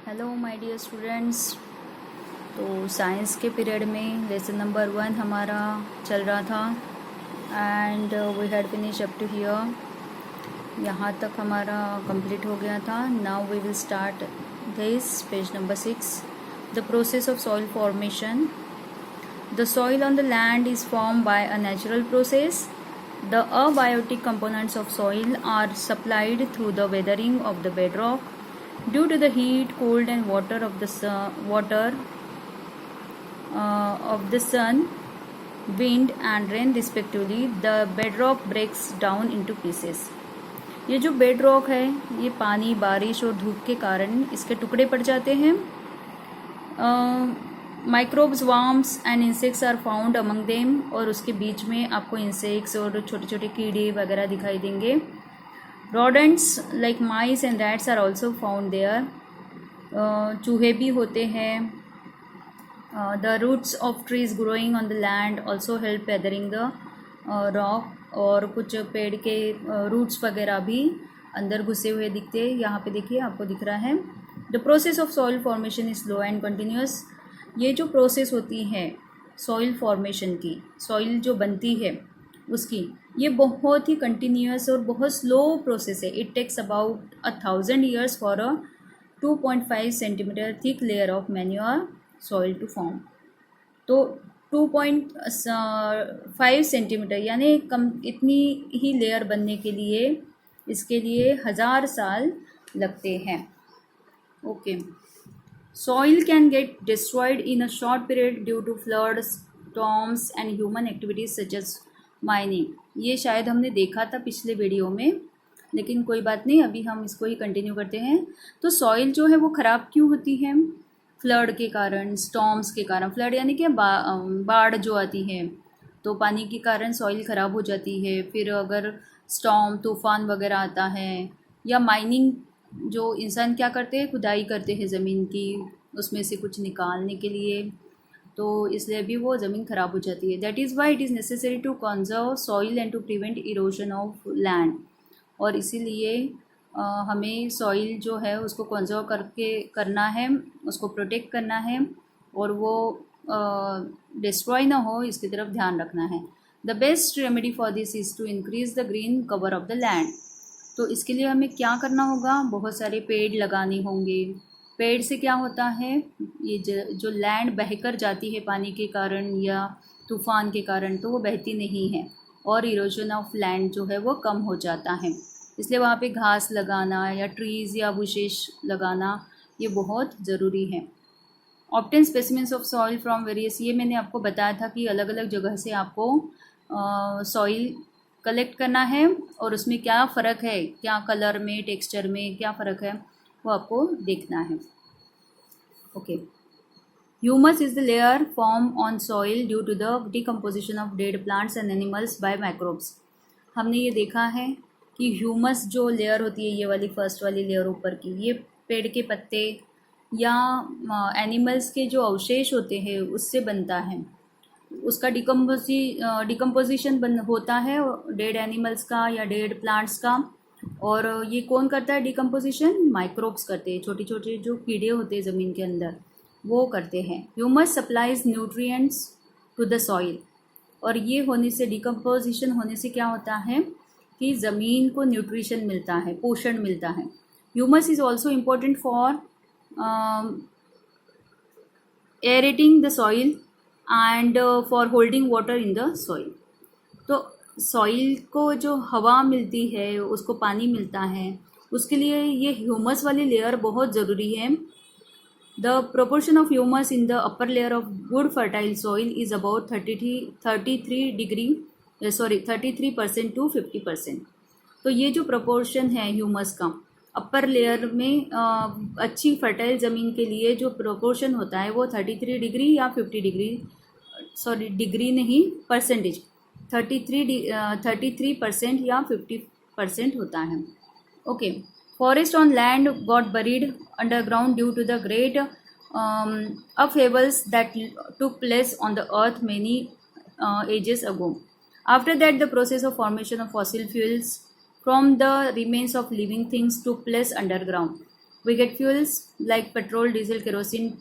Hello my dear students. तो science के period में लेसन नंबर 1 हमारा चल रहा था and we had finish up to here. यहाँ तक हमारा कंप्लीट हो गया था। Now we will start this page number 6, the process of soil formation. The soil on the land is form by a natural process. The abiotic components of soil are supplied through the weathering of the bedrock. Due to the heat, cold, and water of the sun, wind, and rain respectively, the bedrock breaks down into pieces. ये जो bedrock है ये पानी, बारिश और धूप के कारण इसके टुकड़े पड़ जाते हैं. Microbes, worms and insects are found among them. और उसके बीच में आपको इंसेक्ट्स और छोटे छोटे कीड़े वगैरह दिखाई देंगे. rodents like mice and rats are also found there. चूहे भी होते हैं. The roots of trees growing on the land also help weathering the rock. और कुछ पेड़ के रूट्स वगैरह भी अंदर घुसे हुए दिखते हैं. यहाँ पे देखिए आपको दिख रहा है. The process of soil formation is slow and continuous. ये जो प्रोसेस होती है सॉइल फॉर्मेशन की, सॉइल जो बनती है उसकी, ये बहुत ही कंटिन्यूस और बहुत स्लो प्रोसेस है. It takes about 1000 years for a 2.5 centimetre thick layer of manure soil to form. तो 2.5 सेंटीमीटर यानी कम, इतनी ही लेयर बनने के लिए इसके लिए 1000 साल लगते हैं. Okay. Soil can get destroyed in a short period due to floods, storms and human activities such as mining. ये शायद हमने देखा था पिछले वीडियो में, लेकिन कोई बात नहीं, अभी हम इसको ही कंटिन्यू करते हैं. तो सॉइल जो है वो ख़राब क्यों होती है? फ्लड के कारण, स्टॉर्म्स के कारण. फ्लड यानी कि बाढ़ जो आती है तो पानी के कारण सॉइल ख़राब हो जाती है. फिर अगर स्टॉर्म, तूफ़ान वगैरह आता है, या माइनिंग, जो इंसान क्या करते हैं, खुदाई करते हैं ज़मीन की, उसमें से कुछ निकालने के लिए, तो इसलिए भी वो ज़मीन ख़राब हो जाती है. That is why it is necessary to conserve soil and to prevent erosion of land. और इसीलिए हमें सॉइल जो है उसको कंजर्व करना है, उसको प्रोटेक्ट करना है, और वो डिस्ट्रॉय ना हो, इसकी तरफ ध्यान रखना है. The best remedy for this is to increase the green cover of the land. तो इसके लिए हमें क्या करना होगा? बहुत सारे पेड़ लगाने होंगे. पेड़ से क्या होता है, ये जो लैंड बहकर जाती है पानी के कारण या तूफ़ान के कारण, तो वो बहती नहीं है और इरोजन ऑफ लैंड जो है वो कम हो जाता है. इसलिए वहाँ पे घास लगाना या ट्रीज़ या बुशेस लगाना ये बहुत ज़रूरी है. Obtain specimens of soil from various, ये मैंने आपको बताया था कि अलग अलग जगह से आपको सॉइल कलेक्ट करना है और उसमें क्या फ़र्क है, क्या कलर में, टेक्सचर में क्या फ़र्क है, वो आपको देखना है. Okay. Humus is the layer form on soil due to the decomposition of dead plants and animals by microbes. हमने ये देखा है कि ह्यूमस जो लेयर होती है, ये वाली फर्स्ट वाली लेयर ऊपर की, ये पेड़ के पत्ते या एनिमल्स के जो अवशेष होते हैं उससे बनता है. उसका डिकम्पोजिशन होता है डेड एनिमल्स का या डेड प्लांट्स का. और ये कौन करता है डिकम्पोजिशन? माइक्रोब्स करते हैं. छोटे छोटे जो कीड़े होते हैं ज़मीन के अंदर, वो करते हैं. Humus supplies nutrients to the soil. और ये होने से, डिकम्पोजिशन होने से क्या होता है कि ज़मीन को न्यूट्रिशन मिलता है, पोषण मिलता है. Humus is also important for aerating the soil and for holding water in the soil. तो सॉइल को जो हवा मिलती है, उसको पानी मिलता है, उसके लिए ये ह्यूमस वाली लेयर बहुत ज़रूरी है. The proportion of humus in the upper layer of good fertile soil is about 33% to 50%. तो ये जो प्रोपोर्शन है ह्यूमस का अपर लेयर में, अच्छी फर्टाइल ज़मीन के लिए जो प्रोपोर्शन होता है वो 33 डिग्री या 50 डिग्री, सॉरी डिग्री नहीं, परसेंटेज, 33% या 50% होता है. Okay. Forest on land got buried underground due to the great upheavals that took place on the earth many ages ago. After that, the process of formation of fossil fuels from the remains of living things took place underground. We get fuels like petrol, diesel, kerosene,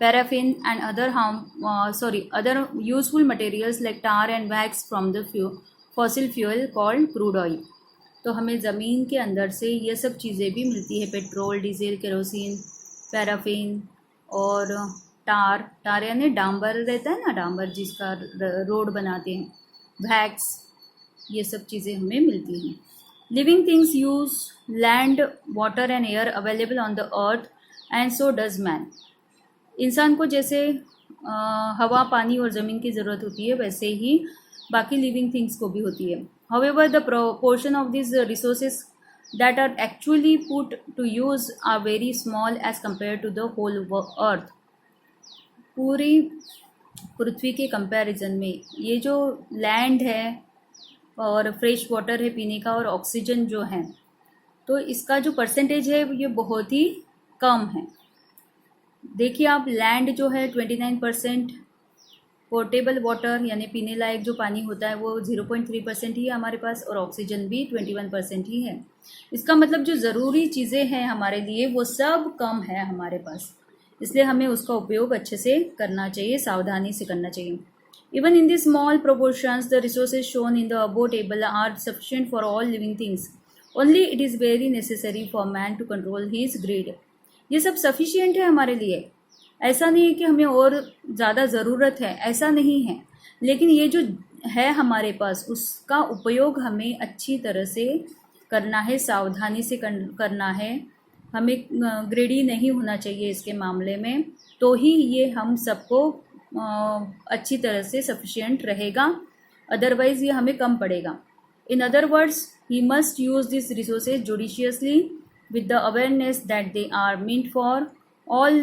paraffin and other useful materials like tar and wax from the fossil fuel called crude oil. तो हमें ज़मीन के अंदर से ये सब चीज़ें भी मिलती है, पेट्रोल, डीजल, केरोसिन, पैराफिन और टार यानी डांबर रहता है ना, डांबर जिसका रोड बनाते हैं, वैक्स, ये सब चीज़ें हमें मिलती हैं. Living things use land, water and air available on the earth and so does man. इंसान को जैसे हवा, पानी और ज़मीन की ज़रूरत होती है, वैसे ही बाकी लिविंग थिंग्स को भी होती है. However the proportion of these resources that are actually put to use are very small as compared to the whole earth. पूरी पृथ्वी के कंपैरिजन में ये जो लैंड है और फ्रेश वाटर है पीने का और ऑक्सीजन जो है, तो इसका जो परसेंटेज है ये बहुत ही कम है. देखिए आप, लैंड जो है 29%, पोर्टेबल वाटर यानी पीने लायक जो पानी होता है वो 0.3% ही है हमारे पास, और ऑक्सीजन भी 21% ही है. इसका मतलब जो ज़रूरी चीज़ें हैं हमारे लिए वो सब कम है हमारे पास, इसलिए हमें उसका उपयोग अच्छे से करना चाहिए, सावधानी से करना चाहिए. Even in the small proportions the resources shown in the above table are sufficient for all living things. Only it is very necessary for man to control his greed. ये सब सफिशिएंट है हमारे लिए, ऐसा नहीं है कि हमें और ज़्यादा ज़रूरत है, ऐसा नहीं है. लेकिन ये जो है हमारे पास उसका उपयोग हमें अच्छी तरह से करना है, सावधानी से करना है. हमें ग्रेडी नहीं होना चाहिए इसके मामले में, तो ही ये हम सबको अच्छी तरह से सफिशिएंट रहेगा, अदरवाइज़ ये हमें कम पड़ेगा. In other words, he must use this resources judiciously with the awareness that they are meant for all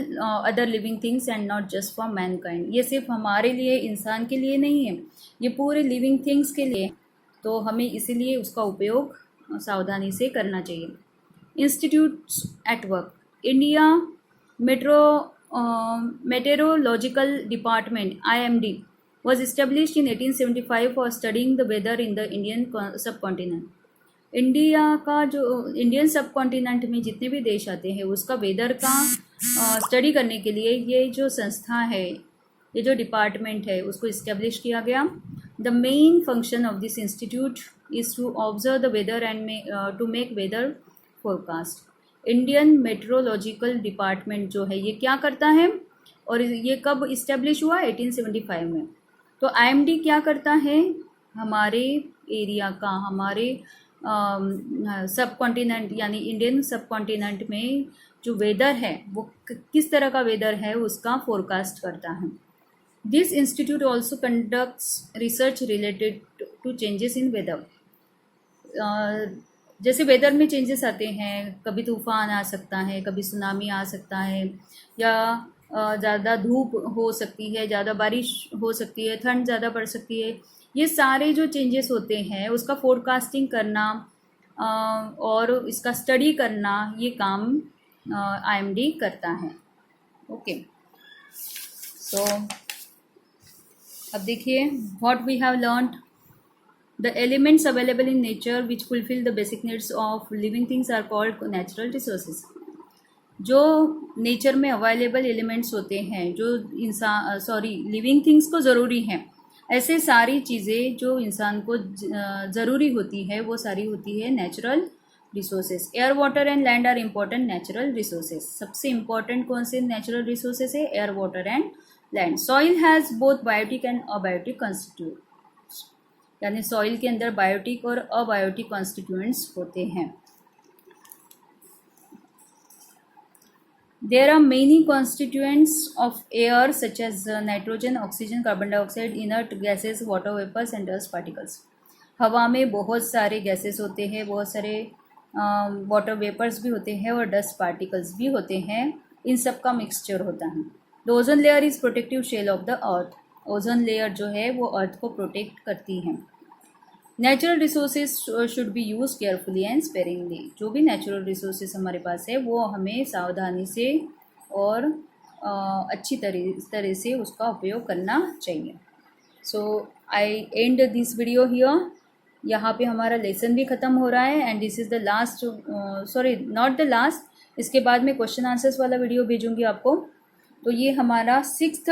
other living things and not just for mankind. ये सिर्फ हमारे लिए, इंसान के लिए नहीं है, ये पूरे लिविंग थिंग्स के लिए. तो हमें इसीलिए उसका उपयोग सावधानी से करना चाहिए. Institutes at work. India meteorological department IMD was established in 1875 for studying the weather in the Indian subcontinent. India का जो इंडियन सब कॉन्टिनेंट में जितने भी देश आते हैं उसका वेदर का स्टडी करने के लिए ये जो संस्था है, ये जो डिपार्टमेंट है, उसको इस्टेब्लिश किया गया. The main function of this institute is to observe the weather and to make weather forecast. Indian meteorological department जो है ये क्या करता है और ये कब इस्टेब्लिश हुआ? 1875 में. तो IMD क्या करता है? हमारे एरिया का, हमारे सब कॉन्टिनेंट यानी इंडियन सब कॉन्टिनेंट में जो वेदर है वो किस तरह का वेदर है उसका फोरकास्ट करता है. This institute also conducts research related to changes in weather. जैसे वेदर में चेंजेस आते हैं, कभी तूफान आ सकता है, कभी सुनामी आ सकता है, या ज़्यादा धूप हो सकती है, ज़्यादा बारिश हो सकती है, ठंड ज़्यादा पड़ सकती है. ये सारे जो चेंजेस होते हैं उसका फोरकास्टिंग करना और इसका स्टडी करना, ये काम IMD करता है. ओके, सो अब देखिए, what we have learned. The elements available in nature which fulfil the basic needs of living things are called natural resources. जो नेचर में अवेलेबल एलिमेंट्स होते हैं, जो लिविंग थिंग्स को ज़रूरी हैं, ऐसे सारी चीज़ें जो इंसान को ज़रूरी होती है वो सारी होती है natural resources. Air, water and land are important natural resources. सबसे इम्पॉर्टेंट कौन से नेचुरल रिसोर्सेज है? Air, water and land. Soil has both biotic and abiotic constituents, यानी सॉइल के अंदर बायोटिक और अबायोटिक कॉन्स्टिट्यूएंट्स होते हैं. There are many constituents of air such as nitrogen, oxygen, carbon dioxide, inert gases, water vapors and dust particles. हवा में बहुत सारे गैसेस होते हैं, बहुत सारे वाटर वेपर्स भी होते हैं और डस्ट पार्टिकल्स भी होते हैं. इन सब का मिक्सचर होता है. The ozone layer is protective shell of the earth. Ozone layer जो है वो अर्थ को प्रोटेक्ट करती है. Natural resources should be use carefully and sparingly. जो भी नेचुरल रिसोर्सेज हमारे पास है वो हमें सावधानी से और अच्छी तरह से उसका उपयोग करना चाहिए. सो आई एंड दिस वीडियो हियर. यहाँ पे हमारा लेसन भी ख़त्म हो रहा है and this is the last, not the last, इसके बाद मैं क्वेश्चन आंसर्स वाला वीडियो भेजूँगी आपको। तो ये हमारा 6th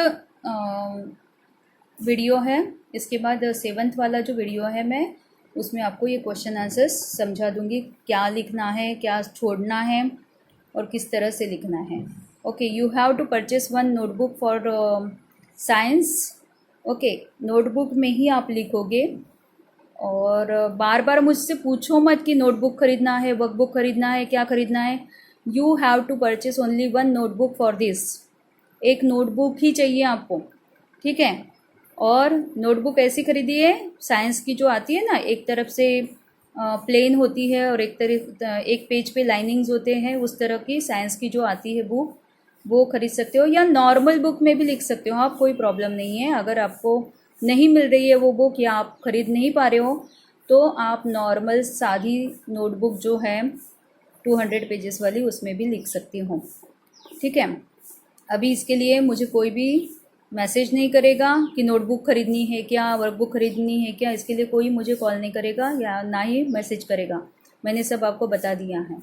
वीडियो है। इसके बाद 7th वाला जो वीडियो है मैं उसमें आपको ये क्वेश्चन आंसर्स समझा दूँगी, क्या लिखना है, क्या छोड़ना है और किस तरह से लिखना है। Okay, you have to purchase one notebook for science. Okay, notebook में ही आप लिखोगे और बार बार मुझसे पूछो मत कि नोटबुक ख़रीदना है, वर्कबुक ख़रीदना है, क्या ख़रीदना है। You have to purchase only one notebook for this. एक नोटबुक ही चाहिए आपको, ठीक है। और नोटबुक ऐसी खरीदिए, साइंस की जो आती है ना, एक तरफ से प्लेन होती है और एक पेज पे लाइनिंग्स होते हैं, उस तरह की साइंस की जो आती है बुक, वो खरीद सकते हो। या नॉर्मल बुक में भी लिख सकते हो आप, कोई प्रॉब्लम नहीं है। अगर आपको नहीं मिल रही है वो बुक या आप ख़रीद नहीं पा रहे हो तो आप नॉर्मल सादी नोटबुक जो है 200 पेजेस वाली, उसमें भी लिख सकती हो, ठीक है। अभी इसके लिए मुझे कोई भी मैसेज नहीं करेगा कि नोटबुक ख़रीदनी है क्या, वर्कबुक ख़रीदनी है क्या, इसके लिए कोई मुझे कॉल नहीं करेगा या ना ही मैसेज करेगा। मैंने सब आपको बता दिया है।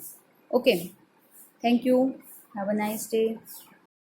Okay, thank you, have a nice day.